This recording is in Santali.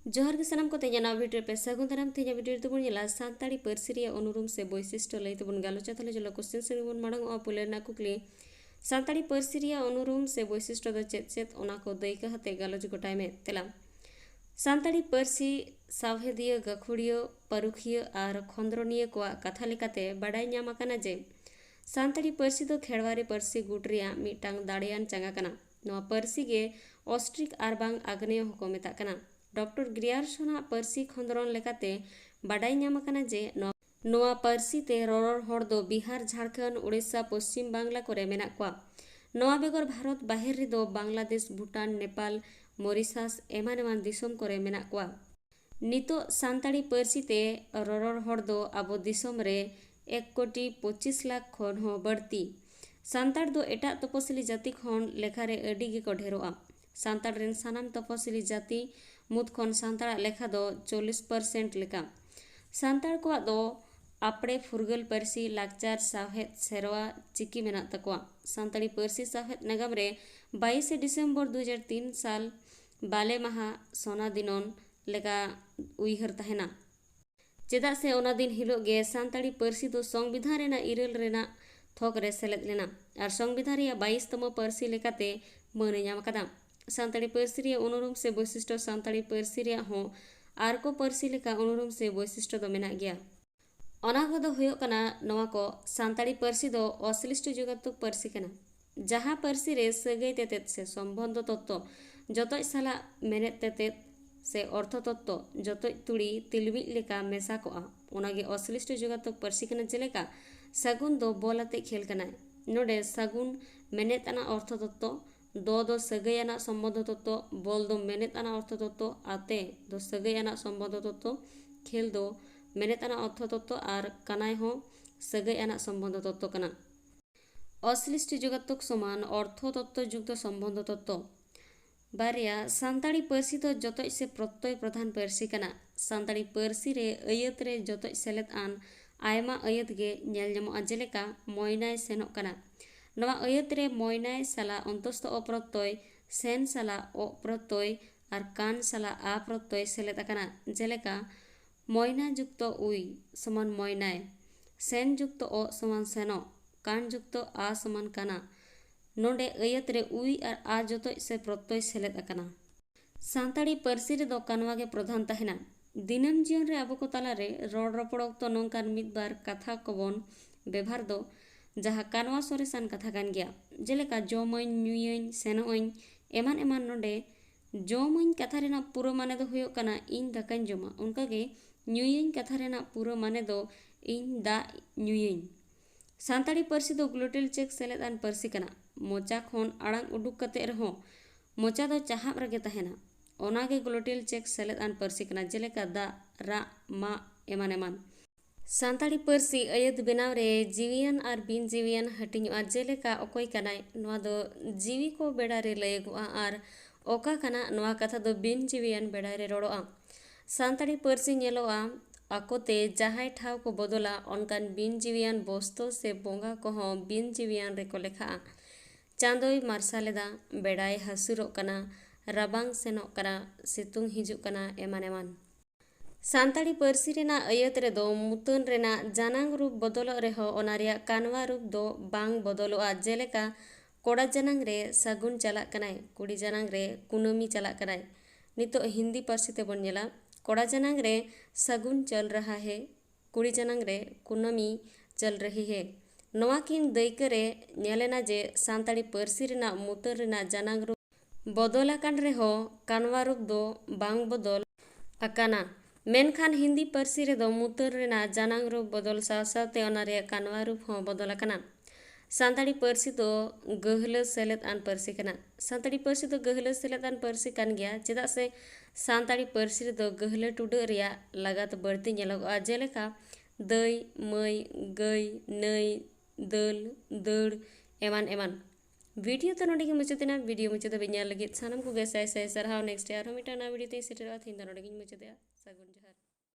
जोहार के सानाम को तेना वीडियो पे सगुन दाराम तेना वीडियो तबन नेला सानताड़ी पार्सी रे अनुरूम से वैशिष्ट्य लई तबन गालोचा थाले जला क्वेश्चन से बन मांग आ पुलेना कुकली सानताड़ी पार्सी रे अनुरूम से वैशिष्ट्य द चेत चेत ओना को दैका हते गालोच गोटाय में तेला सानताड़ी पार्सी सावहेदिया गखुड़िया परुखिया और खंद्रनिया को कथा लेकाते बाडाय ᱧᱟᱢ आकाना जे सानताड़ी पार्सी दो खेड़वारी पार्सी गुट रिया मिटांग दाड़ियान चंगा कना नोआ पार्सी गे ऑस्ट्रिक आर बांग आग्नेय होको मेता कना डॉक्टर ग्रियर्सन पार्सी खंदरन लेकाते बाडाय ᱧᱟᱢ आकाना जे नोआ पार्सी ते ररर हर दो बिहार झारखंड उड़ीसा पश्चिम बांग्ला करे मेना कोआ नोआ बेगर भारत बाहेर रे दो बांग्लादेश भूटान नेपाल मॉरिशस एमान एमान दिसोम करे मेना कोआ नितो सानताड़ी पार्सी ते ररर हर दो आबो दिसोम रे 1,25,00,000 खन हो बढ़ती सानताड़ दो एटा तपसिली जाति खन लेखारे अडी गे को ढेरोआ सानताड़ रेन सानाम तपसिली जाति मुद खन सानताड़ा लेखा दो 40% लेका सानताड़ को दो आपड़े फुरगल पार्सी लाकचार सावहेद सेरवा चिकी मेना तकवा सानताड़ी पार्सी सावहेद नगाम रे 22 डिसेम्बर 2003 साल बाले माहा सोना दिनोन लेका उइहर तहेना चेदा से ओना दिन हिलो गे सानताड़ी पार्सी दो संविधान रेना इरल रेना थोक रे सेलेद लेना और संविधान रे 22तम पार्सी लेकाते माने ᱧᱟᱢ आकादा सानताड़ी पार्सी रे अनुरूम से वैशिष्ट्य सानताड़ी पार्सी रे हो आर को पार्सी लेका अनुरूम से वैशिष्ट्य दो मेना गया ओना को दो हुयो कना नोवा को सानताड़ी पार्सी दो अश्लिष्ट जुगातुक पार्सी कना जहां पार्सी रे सगै तेतेत से संबंध तत्व जतोय साला मेने तेतेत से अर्थ तत्व जतोय तुड़ी तिलबि लेका मेसा कोआ ओनागे अश्लिष्ट जुगातुक पार्सी कना जेलेका सगुन दो बोलाते खेल कना नोडे सगुन मेनेत आना अर्थ तत्व दो सगैयाना संबंध तत्व बोल दो मेनेत आना अर्थ तत्व आते दो सगैयाना संबंध तत्व खेल दो मेनेत आना अर्थ तत्व और कनाय हो सगैयाना संबंध तत्व कना अश्लिष्ट जुगातुक समान अर्थ तत्व युक्त संबंध तत्व बारिया सानताड़ी पार्सी तो जतोय से प्रत्यय प्रधान पार्सी कना सानताड़ी पार्सी रे अयत रे जतोय सेलेद आन आयमा अयत गे नेल ᱧᱟᱢᱚᱜᱼᱟ जेलेका मयनाय सेनोग कना नवा अयत रे मयनाय साला अंतस्थ अप्रत्यय सेन साला अप्रत्यय और कान साला आ प्रत्यय सेलेद आकाना जेलेका मयना युक्त उई समान मयनाय सेन युक्त अ समान सेनो कान युक्त आ समान काना नोडे अयत रे उई और आ जतोय से प्रत्यय सेलेद आकाना सानताड़ी पार्सी रे दो कानवा गे प्रधान तहेना दिनम जीवन रे आबो को ताला रे रड़ रपड़ तो नोंकान मिद बार कथा कोबन व्यवहार दो जहाँ कानवा सोरेसान कथा कान गया जेलेका जमई ᱧᱩᱭᱟᱹᱧ सेनोअᱧ एमान एमान नोडे जमई कथा रेना पूरा माने दो हुयो कना इन दाकाñ जमा उनका गे ᱧᱩᱭᱟᱹᱧ कथा रेना पूरा माने दो इन दा ᱧᱩᱭᱟᱹᱧ सानताड़ी पार्सी दो ग्लोटल चेक सेलेद आन पार्सी कना मोचा खन आड़ांग उडुक कते रहो मोचा दो चाहाब रगे तहेना ओनागे ग्लोटल चेक सेलेद आन पार्सी कना जेलेका दा रा मा एमान एमान सानताड़ी पार्सी अयत बेनाव रे जीवियन और बिन जीवियन हटिङोआ जेलेका अकोय कनाय नोआ दो जीवी को बेड़ा रे लयगोआ और ओका कना नोआ कथा दो बिन जीवियन बेड़ा रे रड़ोआ सानताड़ी पार्सी नेलोआ आकोते जहाय ठाव को बदला उनकान बिन जीवियन बस्तु से बोंगा को हो बिन जीवियन रे को लेखा चांदोय मार्सालेदा बेड़ाय हसुरो कना राबांग सेनो कना सितुंग हिजुक कना एमान एमान सानताड़ी पार्सी रेना अयत रे दो मुतन रेना जानांग रूप बदलो रेहो ओना रेया कानवा रूप दो बांग बदलोआ जेलेका कोड़ा जानांग रे सगुन चला कनाय कुड़ी जानांग रे कुनमी चला कनाय नितो हिंदी पार्सी ते बन नेला कोड़ा जनांग रे सगुन चल रहा है कुड़ी जनांग रे कुनमी चल रही है नोआ किन दैक रे नेलेना जे सानताड़ी पार्सी रेना मुतर रेना जनांग रूप बदल आकान रे हो कानवा रूप दो बांग बदल आकाना मेनखान हिंदी पार्सी रे दो मुतर रेना जनांग रूप बदल सावसावते ओना रे कानवा रूप हो बदल आकाना सानताड़ी पार्सी दो गहला सेलेद आन पार्सी कना सानताड़ी पार्सी दो गहला सेलेद आन पार्सी कान गया चेदा से सानताड़ी पार्सी रे दो गहला टुडा रिया लगात बढ़ती नेलोगोआ जेलेका दै मै गई नै दल दड़ एमान एमान वीडियो तो नोडे मुचादेना वीडियो मुचाद बेñal लगित सानम को गे साय साय सरहाव नेक्स्ट यार हम मिटा ना वीडियो ते सेटरवा थिन दा नोडे मुचादेया सगुन।